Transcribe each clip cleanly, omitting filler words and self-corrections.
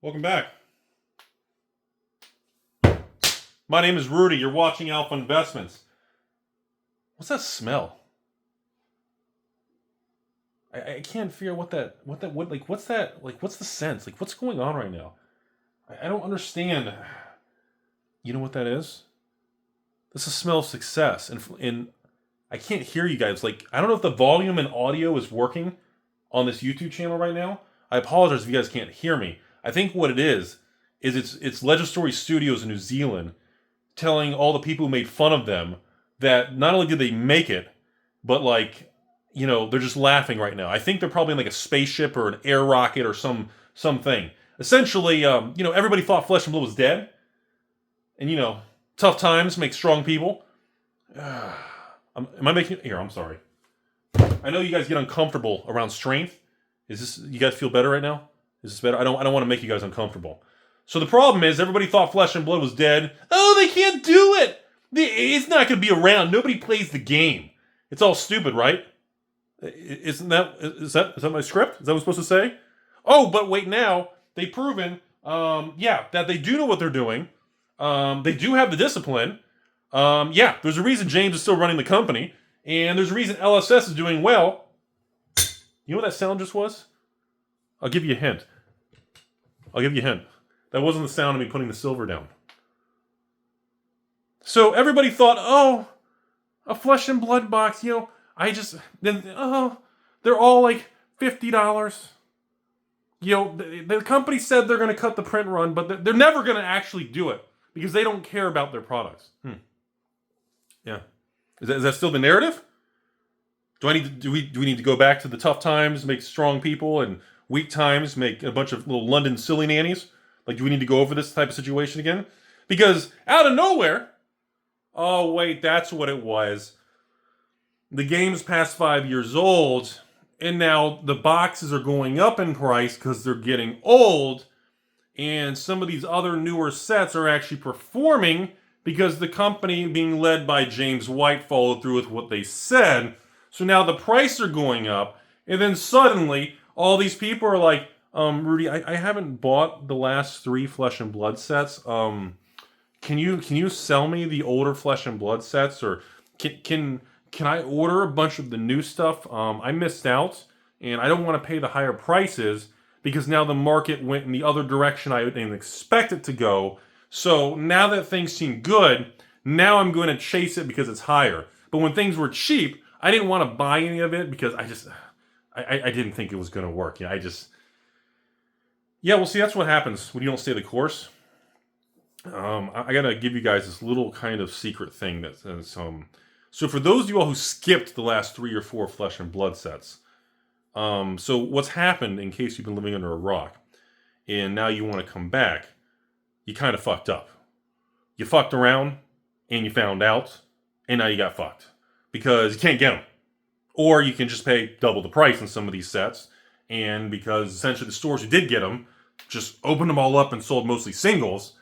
Welcome back. My name is Rudy. You're watching Alpha Investments. What's that smell? I can't figure what's that, what's the sense? Like, what's going on right now? I don't understand. You know what that is? This is a smell of success. And I can't hear you guys. Like, I don't know if the volume and audio is working on this YouTube channel right now. I apologize if you guys can't hear me. I think what it is it's Legendary Studios in New Zealand telling all the people who made fun of them that not only did they make it, but they're just laughing right now. I think they're probably in like a spaceship or an air rocket or something. Essentially, everybody thought Flesh and Blood was dead. And, tough times make strong people. Am I making it? Here, I'm sorry. I know you guys get uncomfortable around strength. You guys feel better right now? Is this better? I don't want to make you guys uncomfortable. So the problem is everybody thought Flesh and Blood was dead. Oh, they can't do it. It's not going to be around. Nobody plays the game. It's all stupid, right? Is that my script? Is that what I'm supposed to say? Oh, but wait now. They've proven, that they do know what they're doing. They do have the discipline. There's a reason James is still running the company. And there's a reason LSS is doing well. You know what that sound just was? I'll give you a hint. That wasn't the sound of me putting the silver down. So everybody thought, oh, a Flesh and Blood box, they're all like $50. The company said they're going to cut the print run, but they're never going to actually do it because they don't care about their products. Yeah. Is that still the narrative? Do we need to go back to the tough times, make strong people, and weak times make a bunch of little London silly nannies? Like, do we need to go over this type of situation again? Because out of nowhere, oh wait, that's what it was. The game's past 5 years old, and now the boxes are going up in price because they're getting old, and some of these other newer sets are actually performing because the company being led by James White followed through with what they said. So now the prices are going up, and then suddenly all these people are like, Rudy, I haven't bought the last 3 Flesh and Blood sets. Can you sell me the older Flesh and Blood sets, or can I order a bunch of the new stuff? I missed out, and I don't want to pay the higher prices because now the market went in the other direction I didn't expect it to go. So now that things seem good, now I'm going to chase it because it's higher. But when things were cheap, I didn't want to buy any of it because I didn't think it was going to work. Well, see, that's what happens when you don't stay the course. I got to give you guys this little kind of secret thing that says, so for those of you all who skipped the last 3 or 4 Flesh and Blood sets, so what's happened, in case you've been living under a rock, and now you want to come back, you kind of fucked up. You fucked around, and you found out, and now you got fucked. Because you can't get them. Or you can just pay double the price on some of these sets, and because essentially the stores who did get them just opened them all up and sold mostly singles,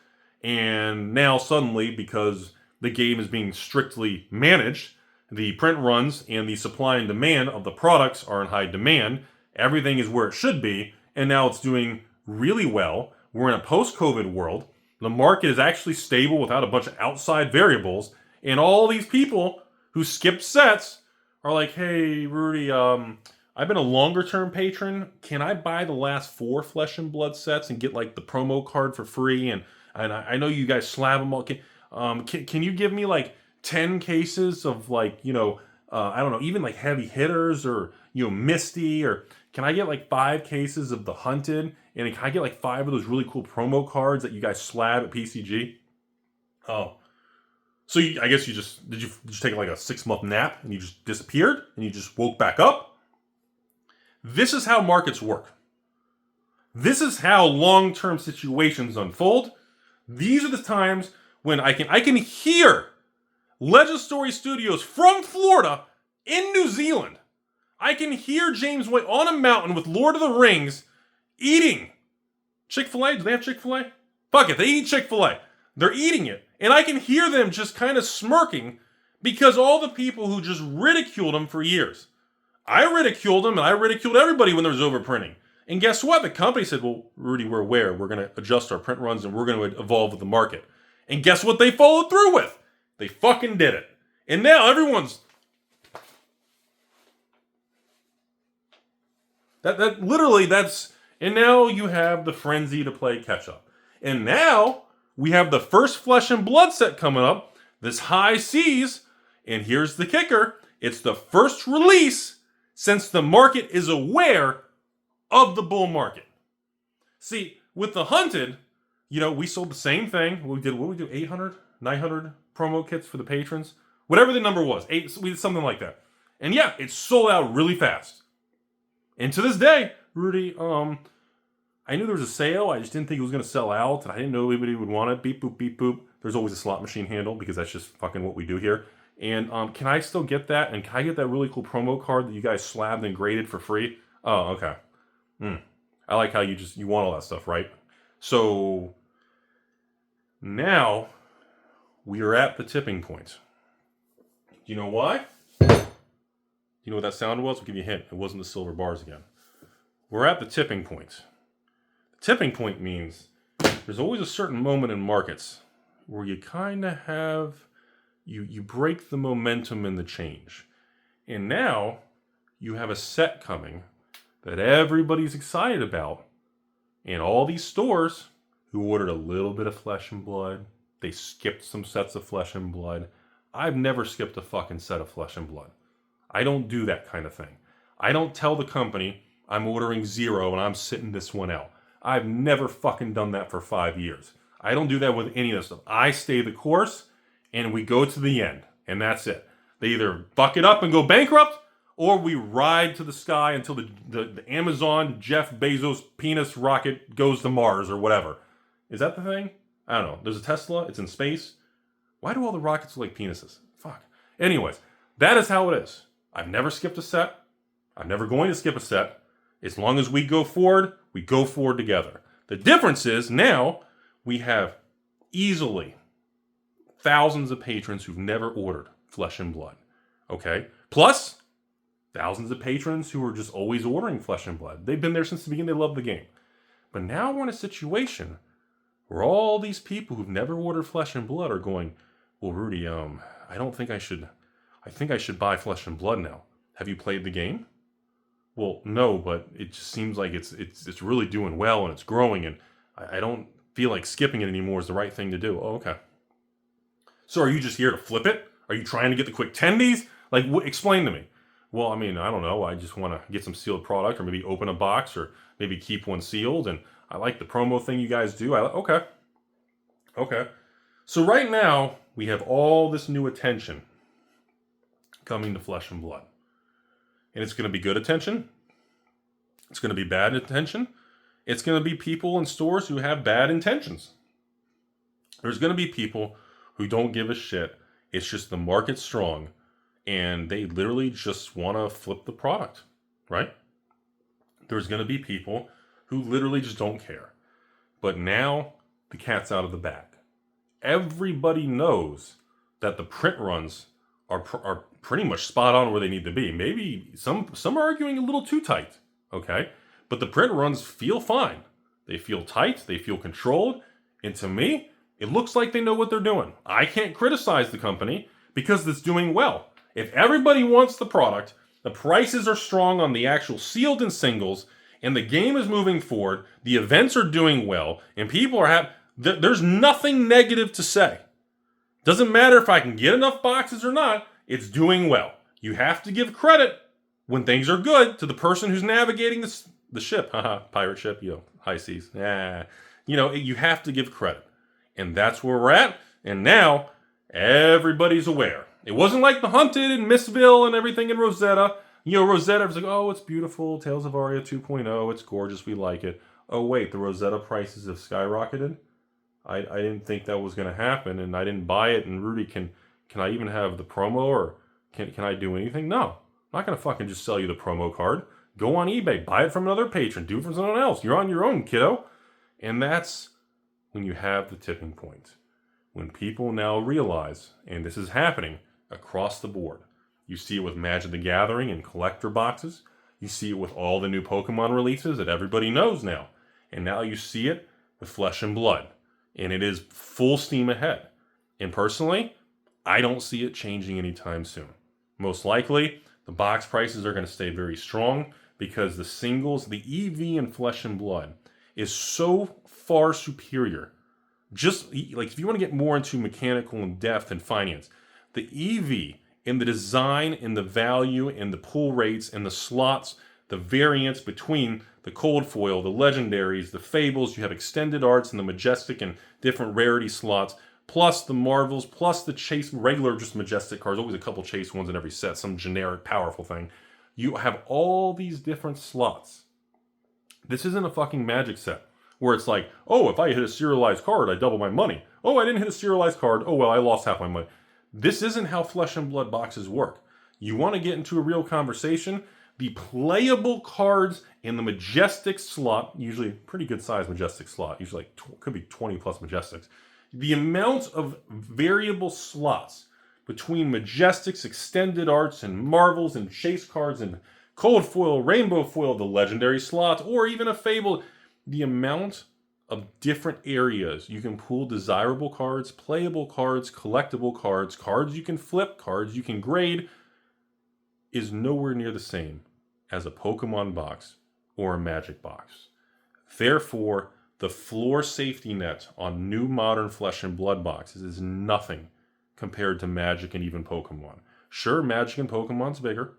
and now suddenly, because the game is being strictly managed, the print runs and the supply and demand of the products are in high demand, everything is where it should be, and now it's doing really well. We're in a post-COVID world. The market is actually stable without a bunch of outside variables, and all these people who skipped sets are like, hey, Rudy, I've been a longer-term patron. Can I buy the last 4 Flesh and Blood sets and get like the promo card for free? And I know you guys slab them all. Can you give me like 10 cases of I don't know, even like heavy hitters or, Misty, or can I get like 5 cases of the Hunted? And can I get like 5 of those really cool promo cards that you guys slab at PCG? Oh. So I guess did you take like a 6-month nap and you just disappeared and you just woke back up? This is how markets work. This is how long-term situations unfold. These are the times when I can hear Legendary Studios from Florida in New Zealand. I can hear James White on a mountain with Lord of the Rings eating Chick-fil-A. Do they have Chick-fil-A? Fuck it, they eat Chick-fil-A. They're eating it. And I can hear them just kind of smirking because all the people who just ridiculed them for years. I ridiculed them, and I ridiculed everybody when there was overprinting. And guess what? The company said, well, Rudy, we're aware. We're going to adjust our print runs and we're going to evolve with the market. And guess what they followed through with? They fucking did it. And now everyone's... And now you have the frenzy to play catch up. And now we have the first Flesh and Blood set coming up, this High Seas, and here's the kicker. It's the first release since the market is aware of the bull market. See, with the Hunted, we sold the same thing. We did 800, 900 promo kits for the patrons? Whatever the number was. We did something like that. And yeah, it sold out really fast. And to this day, Rudy, I knew there was a sale. I just didn't think it was going to sell out. And I didn't know anybody would want it. Beep, boop, beep, boop. There's always a slot machine handle because that's just fucking what we do here. And can I still get that? And can I get that really cool promo card that you guys slabbed and graded for free? Oh, okay. I like how you want all that stuff, right? So now we are at the tipping point. Do you know why? You know what that sound was? I'll give you a hint. It wasn't the silver bars again. We're at the tipping point. The tipping point means there's always a certain moment in markets where you kind of have, you break the momentum and the change. And now you have a set coming that everybody's excited about. And all these stores who ordered a little bit of Flesh and Blood, they skipped some sets of Flesh and Blood. I've never skipped a fucking set of Flesh and Blood. I don't do that kind of thing. I don't tell the company I'm ordering 0 and I'm sitting this one out. I've never fucking done that for 5 years. I don't do that with any of this stuff. I stay the course and we go to the end. And that's it. They either fuck it up and go bankrupt, or we ride to the sky until the Amazon Jeff Bezos penis rocket goes to Mars or whatever. Is that the thing? I don't know. There's a Tesla. It's in space. Why do all the rockets look like penises? Fuck. Anyways, that is how it is. I've never skipped a set. I'm never going to skip a set. As long as we go forward together. The difference is now we have easily thousands of patrons who've never ordered Flesh and Blood. Okay? Plus, thousands of patrons who are just always ordering Flesh and Blood. They've been there since the beginning. They love the game. But now we're in a situation where all these people who've never ordered Flesh and Blood are going, well, Rudy, I think I should buy Flesh and Blood now. Have you played the game? Well, no, but it just seems like it's really doing well and it's growing, and I don't feel like skipping it anymore is the right thing to do. Oh, okay. So are you just here to flip it? Are you trying to get the quick tendies? Like, explain to me. Well, I mean, I don't know. I just want to get some sealed product, or maybe open a box, or maybe keep one sealed. And I like the promo thing you guys do. Okay. So right now we have all this new attention coming to Flesh and Blood. And it's going to be good attention. It's going to be bad attention. It's going to be people in stores who have bad intentions. There's going to be people who don't give a shit. It's just the market's strong. And they literally just want to flip the product. Right? There's going to be people who literally just don't care. But now the cat's out of the bag. Everybody knows that the print runs are pretty much spot on where they need to be. Maybe some are arguing a little too tight, okay? But the print runs feel fine. They feel tight, they feel controlled, and to me, it looks like they know what they're doing. I can't criticize the company because it's doing well. If everybody wants the product, the prices are strong on the actual sealed and singles, and the game is moving forward, the events are doing well, and people are happy, there's nothing negative to say. Doesn't matter if I can get enough boxes or not, it's doing well. You have to give credit when things are good to the person who's navigating the ship. Pirate ship, high seas. You have to give credit. And that's where we're at. And now, everybody's aware. It wasn't like the Hunted and Missville and everything in Rosetta. Rosetta was like, oh, it's beautiful. Tales of Aria 2.0. It's gorgeous. We like it. Oh, wait, the Rosetta prices have skyrocketed? I didn't think that was going to happen, and I didn't buy it. And Rudy, can I even have the promo, or can I do anything? No, I'm not going to fucking just sell you the promo card. Go on eBay, buy it from another patron, do it from someone else. You're on your own, kiddo. And that's when you have the tipping point. When people now realize, and this is happening across the board. You see it with Magic the Gathering and collector boxes. You see it with all the new Pokemon releases that everybody knows now. And now you see it with Flesh and Blood. And it is full steam ahead. And personally, I don't see it changing anytime soon. Most likely, the box prices are going to stay very strong because the singles, the EV in Flesh and Blood is so far superior. Just like if you want to get more into mechanical and depth and finance, the EV in the design and the value and the pull rates and the slots, the variance between the cold foil, the legendaries, the fables, you have extended arts and the majestic and different rarity slots, plus the marvels, plus the chase, regular just majestic cards, always a couple chase ones in every set, some generic powerful thing. You have all these different slots. This isn't a fucking Magic set where it's like, oh, if I hit a serialized card, I double my money. Oh, I didn't hit a serialized card. Oh, well, I lost half my money. This isn't how Flesh and Blood boxes work. You want to get into a real conversation? The playable cards in the majestic slot, usually pretty good sized majestic slot, usually like could be 20 plus majestics. The amount of variable slots between majestics, extended arts, and marvels, and chase cards, and cold foil, rainbow foil, the legendary slots, or even a fable, the amount of different areas you can pull desirable cards, playable cards, collectible cards, cards you can flip, cards you can grade, is nowhere near the same as a Pokemon box or a Magic box. Therefore, the floor safety net on new modern Flesh and Blood boxes is nothing compared to Magic and even Pokemon. Sure, Magic and Pokemon's bigger.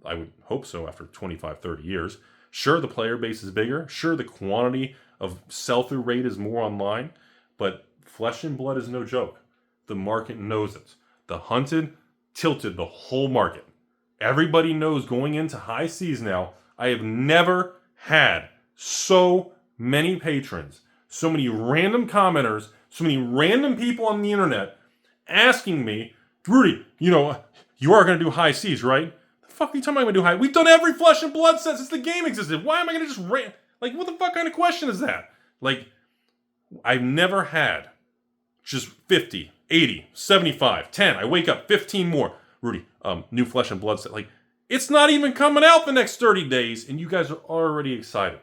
I would hope so after 25, 30 years. Sure, the player base is bigger. Sure, the quantity of sell-through rate is more online. But Flesh and Blood is no joke. The market knows it. The hunted tilted the whole market. Everybody knows going into high seas now, I have never had so many patrons, so many random commenters, so many random people on the internet asking me, Rudy, you are going to do high seas, right? The fuck are you talking about I'm going to do high? We've done every Flesh and Blood set since the game existed. Why am I going to just like, what the fuck kind of question is that? Like, I've never had just 50, 80, 75, 10. I wake up, 15 more. Rudy, new Flesh and Blood set. Like, it's not even coming out the next 30 days, and you guys are already excited.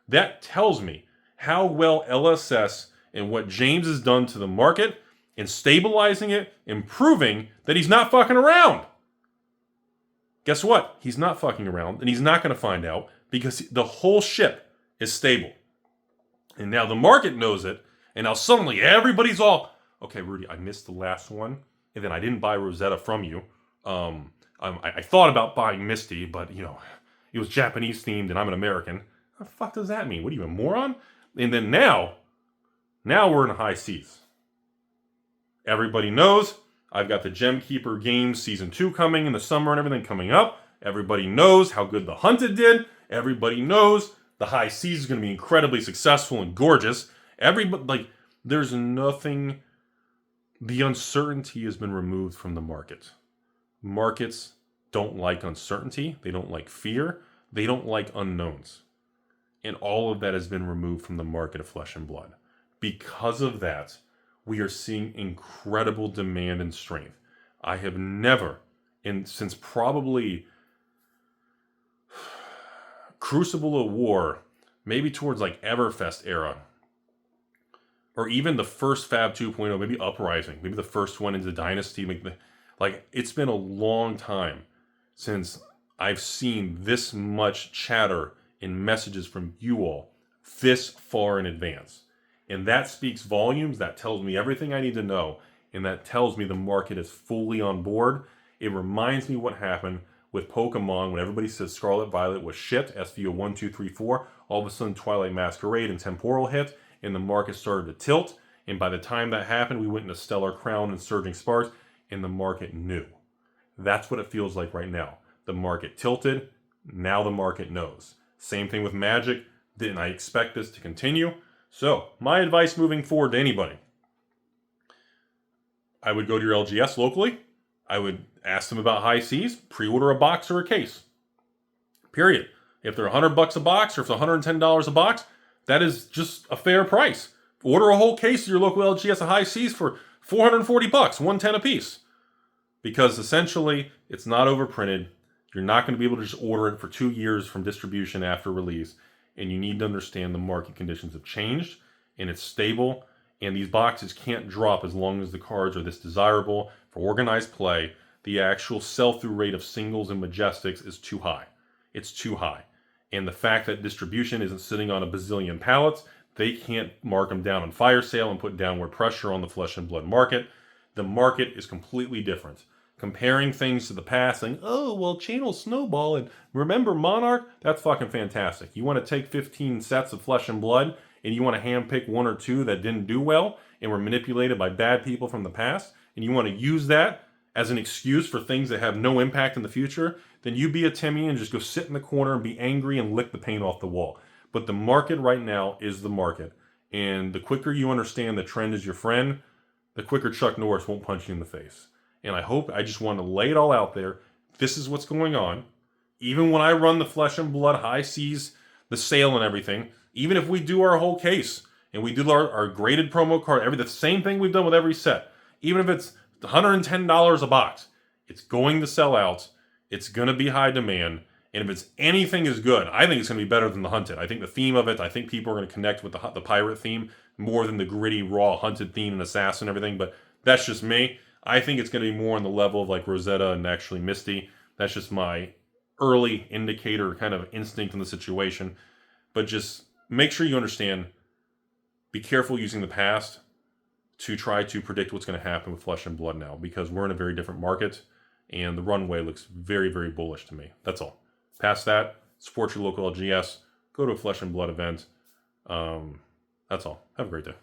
That tells me how well LSS and what James has done to the market in stabilizing it, improving that he's not fucking around. Guess what? He's not fucking around, and he's not going to find out because the whole ship is stable. And now the market knows it, and now suddenly everybody's all, okay, Rudy, I missed the last one, and then I didn't buy Rosetta from you. I thought about buying Misty, but, it was Japanese themed, and I'm an American. What the fuck does that mean? What are you, a moron? And then now we're in high seas. Everybody knows I've got the Gem Keeper Games Season 2 coming in the summer and everything coming up. Everybody knows how good The Hunted did. Everybody knows the high seas is going to be incredibly successful and gorgeous. There's nothing. The uncertainty has been removed from the market. Markets don't like uncertainty. They don't like fear. They don't like unknowns. And all of that has been removed from the market of Flesh and Blood. Because of that, we are seeing incredible demand and strength. I have never, since probably Crucible of War, maybe towards like Everfest era, or even the first Fab 2.0, maybe Uprising, maybe the first one into Dynasty. Like, it's been a long time since I've seen this much chatter and messages from you all this far in advance. And that speaks volumes. That tells me everything I need to know. And that tells me the market is fully on board. It reminds me what happened with Pokemon when everybody says Scarlet Violet was shit, SVO 1, 2, 3, 4. All of a sudden Twilight Masquerade and Temporal hit, and the market started to tilt. And by the time that happened, we went into Stellar Crown and Surging Sparks, and the market knew. That's what it feels like right now. The market tilted. Now the market knows. Same thing with Magic. Didn't I expect this to continue? So, my advice moving forward to anybody. I would go to your LGS locally. I would ask them about high seas. Pre-order a box or a case. Period. If they're $100 a box or if it's $110 a box, that is just a fair price. Order a whole case of your local LGS of high seas for $440, $110 a piece. Because essentially, it's not overprinted. You're not going to be able to just order it for 2 years from distribution after release. And you need to understand the market conditions have changed and it's stable. And these boxes can't drop as long as the cards are this desirable for organized play. The actual sell-through rate of singles and majestics is too high. It's too high. And the fact that distribution isn't sitting on a bazillion pallets, they can't mark them down on fire sale and put downward pressure on the flesh and blood market. The market is completely different. Comparing things to the past, saying, oh, well, Channel Snowball and remember Monarch? That's fucking fantastic. You want to take 15 sets of flesh and blood and you want to handpick 1 or 2 that didn't do well and were manipulated by bad people from the past, and you want to use that as an excuse for things that have no impact in the future, then you be a Timmy and just go sit in the corner and be angry and lick the paint off the wall. But the market right now is the market. And the quicker you understand the trend is your friend, the quicker Chuck Norris won't punch you in the face. And I just want to lay it all out there. This is what's going on. Even when I run the flesh and blood high seas, the sale and everything, even if we do our whole case and we do our graded promo card, the same thing we've done with every set, even if it's $110 a box, it's going to sell out. It's going to be high demand. And if it's anything is good, I think it's going to be better than the Hunted. I think the theme of it, I think people are going to connect with the pirate theme more than the gritty, raw Hunted theme and Assassin and everything. But that's just me. I think it's going to be more on the level of like Rosetta and actually Misty. That's just my early indicator kind of instinct in the situation. But just make sure you understand, be careful using the past to try to predict what's going to happen with flesh and blood now, because we're in a very different market and the runway looks very, very bullish to me. That's all. Past that, support your local LGS, go to a flesh and blood event. That's all. Have a great day.